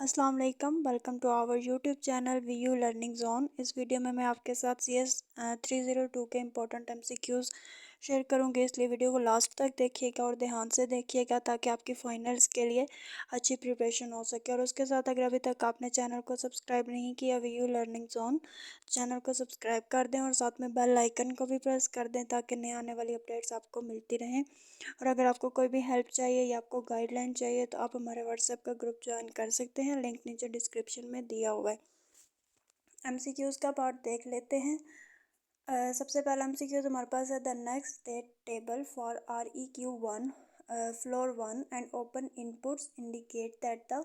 अस्सलाम वालेकुम। Welcome to our YouTube channel VU learning zone. इस वीडियो में मैं आपके साथ CS 302 के इम्पोर्टेंट MCQs शेयर करूंगी, इसलिए वीडियो को लास्ट तक देखिएगा और ध्यान से देखिएगा ताकि आपकी फाइनल्स के लिए अच्छी प्रिपरेशन हो सके। और उसके साथ अगर अभी तक आपने चैनल को सब्सक्राइब नहीं किया वीयू लर्निंग जोन, चैनल को सब्सक्राइब कर दें और साथ में बेल आइकन को भी प्रेस कर दें ताकि नए आने वाली अपडेट्स आपको मिलती रहें। और अगर आपको कोई भी हेल्प चाहिए या आपको गाइडलाइन चाहिए तो आप हमारे व्हाट्सएप का ग्रुप ज्वाइन कर सकते हैं, लिंक नीचे डिस्क्रिप्शन में दिया हुआ है। MCQs का पार्ट देख लेते हैं। सबसे पहला MCQ हमारे पास है the next state table for REQ1 floor 1 and open inputs indicate that the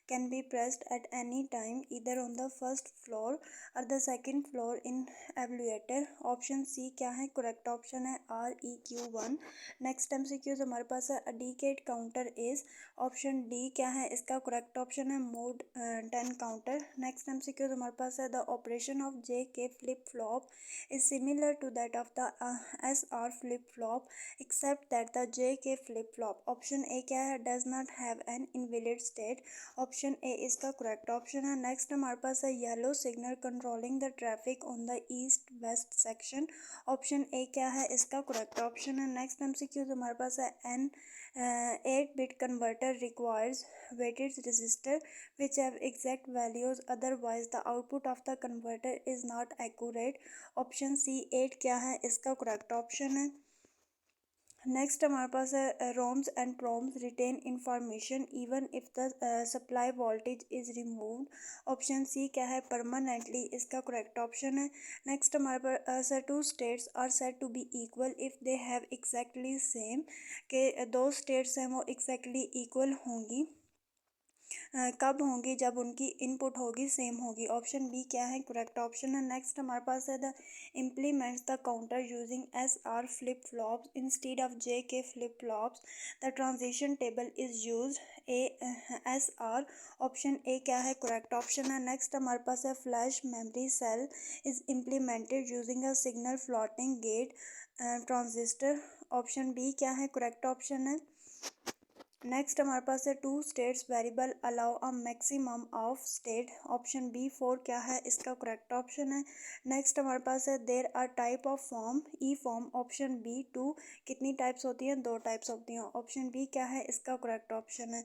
can be pressed at any time either on the first floor or the second floor in evaluator। Option C क्या है correct option है REQ1। Next MCQ हमारे पास है अ decade counter is, option D क्या है इसका correct option है मोड 10 काउंटर। नेक्स्ट MCQ हमारे पास है the operation of JK flip flop is similar to that of the SR flip-flop except that the JK flip-flop option A क्या है does not have an invalid state। Option A इसका correct option है। Next हमारे पास है yellow signal controlling the traffic on the east west section, option A क्या है इसका करेक्ट ऑप्शन है। नेक्स्ट MCQ हमारे पास है N 8-bit converter requires weighted resistor which have exact values, otherwise the output of the converter is not accurate। Option C 8 क्या है इसका करेक्ट ऑप्शन है। नेक्स्ट हमारे पास है ROMs and PROMs retain information even if the supply voltage is removed, option C क्या है permanently इसका करेक्ट ऑप्शन है। नेक्स्ट हमारे पास two states are said to be equal if they have exactly same, के दो स्टेट्स हैं वो एग्जैक्टली इक्वल होंगी कब होंगी जब उनकी इनपुट होगी सेम होगी, ऑप्शन बी क्या है करेक्ट ऑप्शन है। नेक्स्ट हमारे पास है the implements the counter using SR flip flops instead of JK flip flops, the transition table is use SR, option A क्या है करेक्ट ऑप्शन है। नेक्स्ट हमारे पास है flash memory cell is implemented using a signal floating gate transistor, option B क्या है correct option है। Next हमारे पास है two states variable allow a maximum of state, option B 4 क्या है इसका करेक्ट ऑप्शन है। नेक्स्ट हमारे पास है there are type of form E form, option B 2, कितनी टाइप्स होती हैं दो टाइप्स होती हैं, ऑप्शन बी क्या है इसका करेक्ट ऑप्शन है।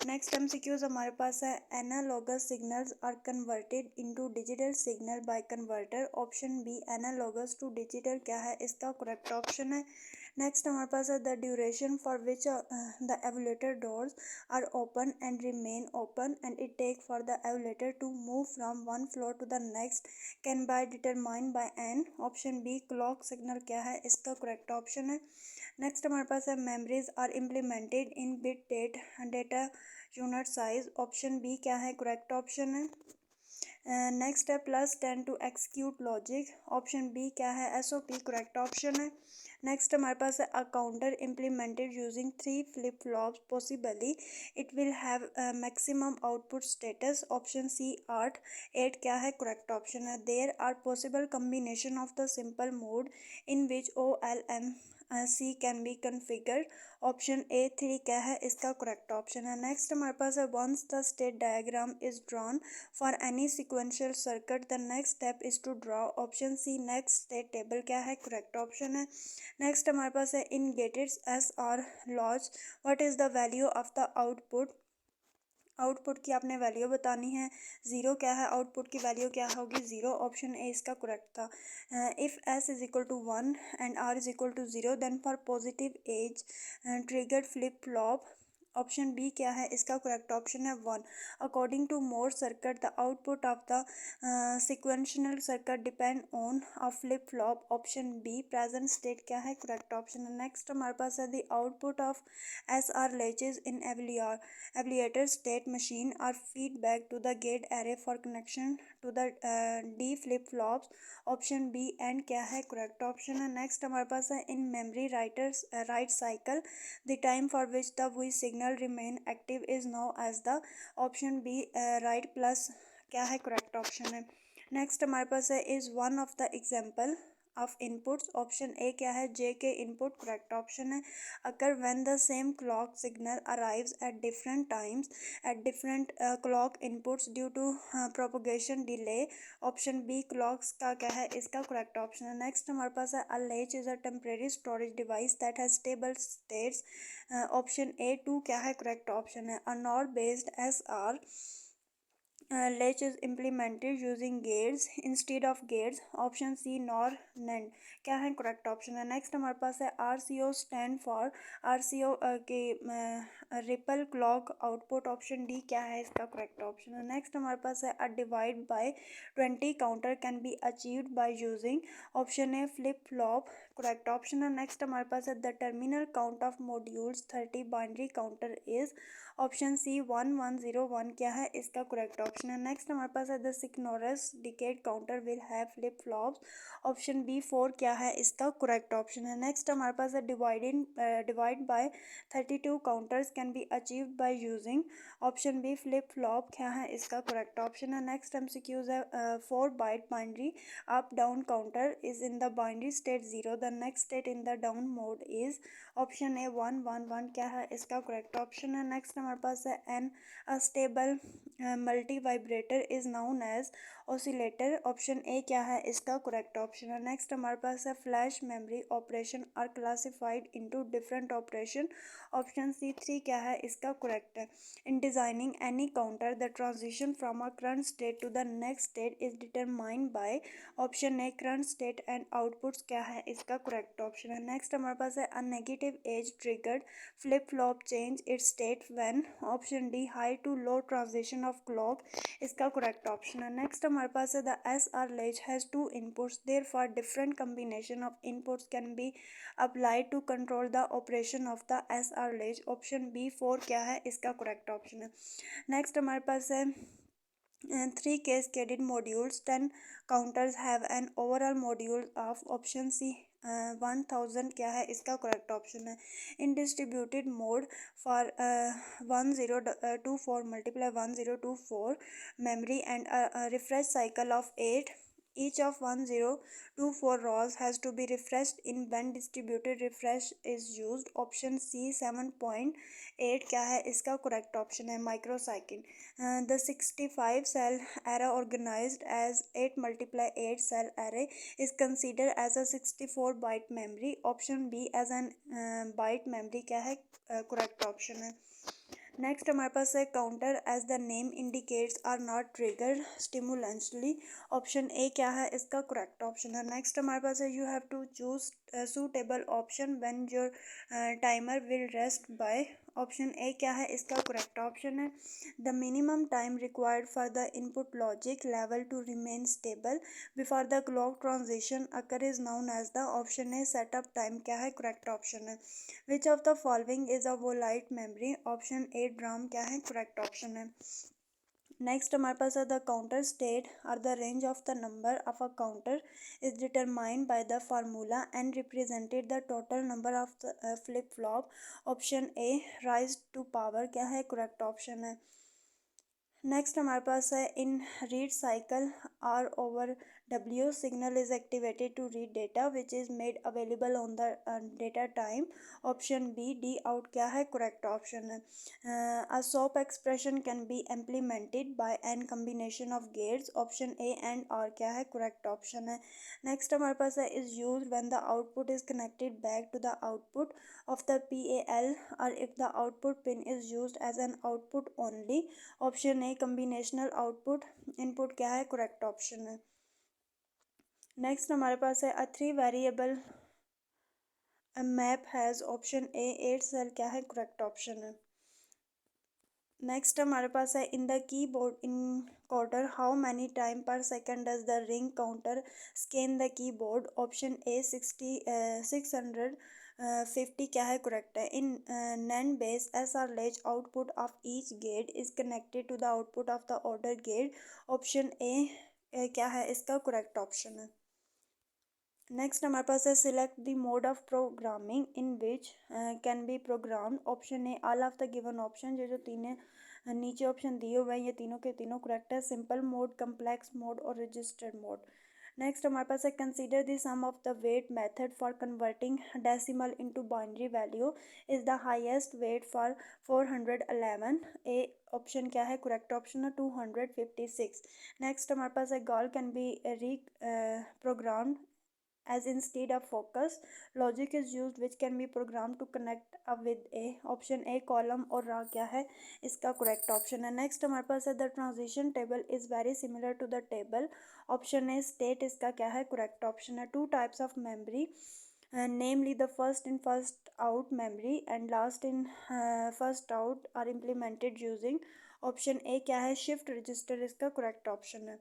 नेक्स्ट MCQs हमारे पास है analogous signals are converted into digital signal by converter, option B analogous to digital क्या है इसका करेक्ट ऑप्शन है। नेक्स्ट हमारे पास है the duration for which the elevator doors are open and remain open and it take for the elevator to move from one floor to the next can by determine by an, option B clock signal क्या है इसका correct option है। Next हमारे पास है memories are implemented in bit data unit size, option B क्या है correct option है। नेक्स्ट है +10 to execute logic, option B क्या है SOP करेक्ट ऑप्शन है। नेक्स्ट हमारे पास है a counter implemented using 3 flip flops possibly it will have maximum output status, option C 8 क्या है करेक्ट ऑप्शन है। There are possible combination of the simple mode in which OLM C can be configure, option A 3 क्या है इसका correct option है। Next हमारे पास है once the state diagram is drawn for any sequential circuit the next step is to draw, option C next state table क्या है correct option है। नेक्स्ट हमारे पास है in gated SR latch what is the value of the output, output की आपने value बतानी है। ज़ीरो क्या है आउटपुट की वैल्यू क्या होगी ज़ीरो, ऑप्शन ए इसका करेक्ट था। If S is equal to 1 and R is equal to 0 then for positive edge triggered flip flop, option B क्या है इसका करेक्ट ऑप्शन है 1। According to Moore circuit the output of the sequential circuit depend on a flip flop, option B present state क्या है correct option है। Next हमारे पास है the output of SR latches in evaluator state machine are feedback to the gate array for connection to the D flip flops, option B and क्या है correct option है। Next हमारे पास है in memory writers write cycle the time for which the V signal remain active is no as the, option B write plus क्या है correct option है। Next हमारे पास है is one of the example of inputs, option A क्या है J K input correct option है। अगर when the same clock signal arrives at different times at different clock inputs due to propagation delay, option B clocks का क्या है इसका correct option है। Next हमारे पास है a latch is a temporary storage device that has stable states, option A two क्या है करेक्ट ऑप्शन है। A NOR based S R latch is implemented using gates instead of gates, option C NOR NAND क्या है correct option है। Next हमारे पास है R C O stand for, R C O के ripple clock output, option D क्या है इसका करेक्ट ऑप्शन है। नेक्स्ट हमारे पास है a divide by 20 counter can be achieved by using, option A flip flop correct option है। Next हमारे पास है the terminal count of modules 30 binary counter is, option C 1101 क्या है इसका करेक्ट ऑप्शन है। नेक्स्ट हमारे पास है the synchronous decade counter will have flip flops, option B 4 क्या है इसका करेक्ट ऑप्शन है। नेक्स्ट हमारे पास है divide by 32 counters can be achieved by using, option B flip flop क्या है इसका करेक्ट ऑप्शन है। नेक्स्ट एमसीक्यूज है 4 byte binary up down counter is in the binary state 0, the next state in the down mode is, option A 111 क्या है इसका correct option है। Next हमारे पास है an stable multivibrator is known as oscillator, option A क्या है इसका करेक्ट ऑप्शन है। नेक्स्ट हमारे पास है flash memory operation are classified into different operation, option C 3 क्या है इसका करेक्ट है। In designing any counter the transition from a current state to the next state is determined by, option A current state and outputs क्या है इसका correct option है। Next हमारे पास है a negative edge triggered flip flop change its state when, option D high to low transition of clock इसका correct option है। Next हमारे पास है the S R latch has two inputs therefore different combination of inputs can be applied to control the operation of the S R latch, option B 4 क्या है इसका correct option है। Next हमारे पास है 3 cascaded modules 10 counters have an overall module of, option C 1000 क्या है इसका करेक्ट ऑप्शन है। In distributed mode for 1024 multiply 1024 memory and a refresh cycle of 8, each of 1024 rows has to be refreshed in when distributed refresh is used, option C 7.8 क्या है इसका correct option है माइक्रोसाइकिल। The 65 cell array organized as 8 multiply 8 cell array is considered as a 64 byte memory, option B as an byte memory क्या है correct option है। Next हमारे पास है counter as the name indicates are not trigger simultaneously, option A क्या है इसका correct option है। नेक्स्ट हमारे पास है you have to choose suitable option when your timer will rest by, option A क्या है इसका करेक्ट ऑप्शन है। The minimum time required for the input logic level to remain stable before the clock transition occur is known as the, option A setup time क्या है correct option है। Which of the following is a volatile memory, option A DRAM क्या है correct option है। Next हमारे पास है the counter state और the range of the number of a counter is determined by the formula and represented the total number of the flip flop, option A rise to power क्या है correct option है। Next हमारे पास है in read cycle R over W signal is activated to read data which is made available on the data time, option B D out क्या है correct option है। A SOP expression can be implemented by an combination of gates, option A and or क्या है correct option है। Next हमारे पास है is use when the output is connected back to the output of the PAL or if the output pin is used as an output only, option A combinational output input क्या है correct option है। Next हमारे पास है a 3 variable map has, option A 8 cell क्या है correct option है। Next हमारे पास है in the keyboard in counter how many time per second does the ring counter scan the keyboard, option A 650 क्या है करेक्ट है। In NAND base S R latch output of each gate is connected to the output of the order gate, option A क्या है इसका correct option है। Next हमारे पास है select the mode of programming in which can be program, option A all of the given option, जो तीन नीचे ऑप्शन दिए हुए हैं ये तीनों के तीनों करेक्ट है। सिंपल मोड, कम्प्लेक्स मोड और रजिस्टर्ड मोड। नेक्स्ट हमारे पास है consider the sum of the weight method for converting decimal into binary value is the highest weight for 411। A option क्या है करेक्ट ऑप्शन है 256। नेक्स्ट हमारे पास है गॉल कैन बी री programmed as instead of focus logic is used which can be programmed to connect up with a option a column और रा क्या है इसका correct option है। next हमारे पास है the transition table is very similar to the table option a state इसका क्या है correct option है। two types of memory namely the first in first out memory and last in first out are implemented using option a क्या है shift register इसका correct option है।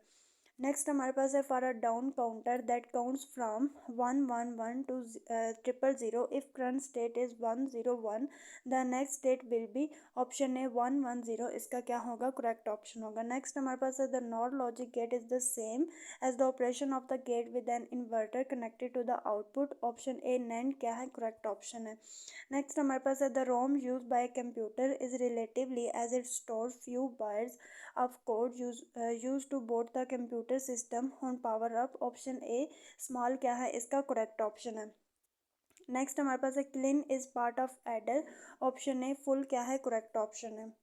Next हमारे पास है for a down counter that counts from 111 to 000 if current state is 101 the next state will be option A 110 इसका क्या होगा करेक्ट ऑप्शन होगा। नेक्स्ट हमारे पास है the NOR logic gate is the same as the operation of the gate with an inverter connected to the output option A NAND क्या है correct option है। नेक्स्ट हमारे पास है the ROM use by computer is relatively as it store few bytes of code used to boot the computer system on power up option A small क्या है इसका correct option है। Next हमारे पास है clean is part of adder option A full क्या है correct option है।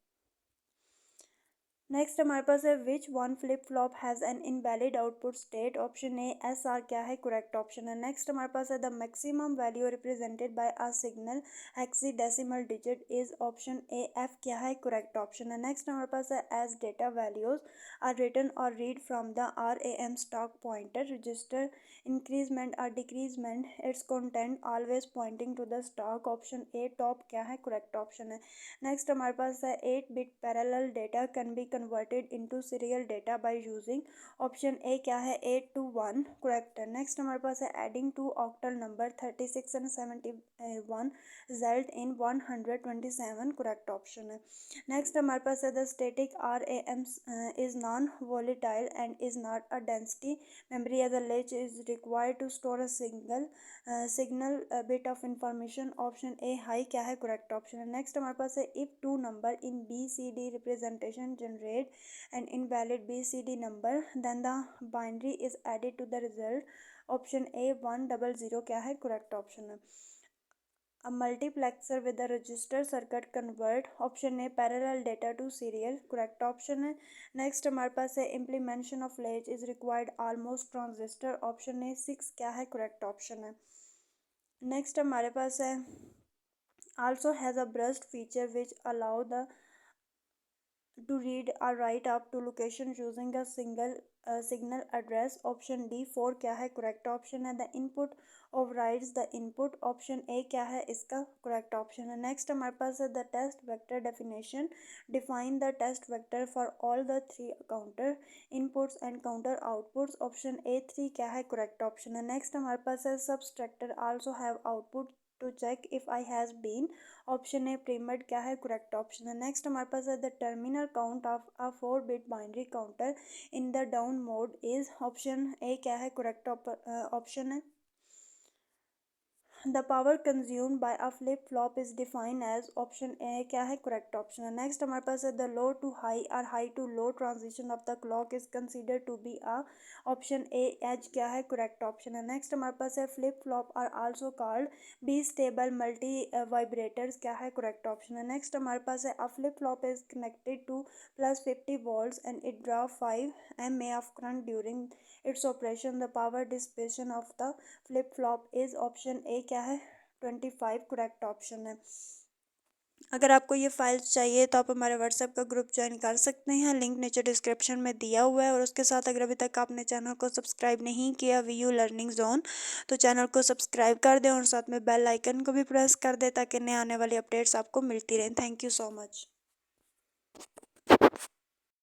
नेक्स्ट हमारे पास है which one flip flop has an invalid output state option A S R क्या है करेक्ट ऑप्शन है। नेक्स्ट हमारे पास है the maximum value represented by a signal hexadecimal digit is option A F क्या है करेक्ट ऑप्शन है। Next हमारे पास है as data values are written or read from the R A M stack pointer register increment or decrement its content always pointing to the stock option A top क्या है correct option है। Next हमारे पास है 8 bit parallel data can be converted into serial data bye using option A क्या है 8 to 1 correct है। Next हमारे पास है adding to octal number 36 and 71 result in 127 correct option है। नेक्स्ट हमारे पास है the static R A M is non volatile and is not a density memory as a latch is required to store a single signal bit of information option a high क्या है correct option है। next हमारे पास है if two number in BCD representation generate an invalid BCD number then the binary is added to the result option A 100 क्या है correct option है। A multiplexer with a register circuit convert option A parallel data to serial correct option है। next हमारे पास है implementation of latch is required almost transistor option A 6 क्या है correct option है। next हमारे पास है also has a burst feature which allow the to read or write up to location using a single signal address option D 4 क्या है correct option है। the input overrides the input option A क्या है इसका correct option है। next हमारे पास है the test vector definition define the test vector for all the three counter inputs and counter outputs option A 3 क्या है correct option है। next हमारे पास है subtractor also have output to check if I has been option A premade क्या है correct option है। Next हमारे पास है the terminal count of a 4 bit binary counter in the down mode is option A क्या है correct option है। The power consumed by a flip flop is defined as option A क्या है correct option है। next हमारे पास है the low to high or high to low transition of the clock is considered to be a option A edge क्या है correct option है। next हमारे पास है flip flop are also called B stable multi vibrators क्या है correct option है। next हमारे पास है a flip flop is connected to plus 50 volts and it draw 5 mA of current during its operation the power dissipation of the flip flop is option A क्या है 25 correct option है। अगर आपको ये फाइल्स चाहिए तो आप हमारे व्हाट्सएप का ग्रुप ज्वाइन कर सकते हैं लिंक नीचे डिस्क्रिप्शन में दिया हुआ है और उसके साथ अगर अभी तक आपने चैनल को सब्सक्राइब नहीं किया वीयू लर्निंग जोन तो चैनल को सब्सक्राइब कर दें और साथ में बेल आइकन को भी प्रेस कर दें ताकि नए आने वाली अपडेट्स आपको मिलती रहें। Thank you so much.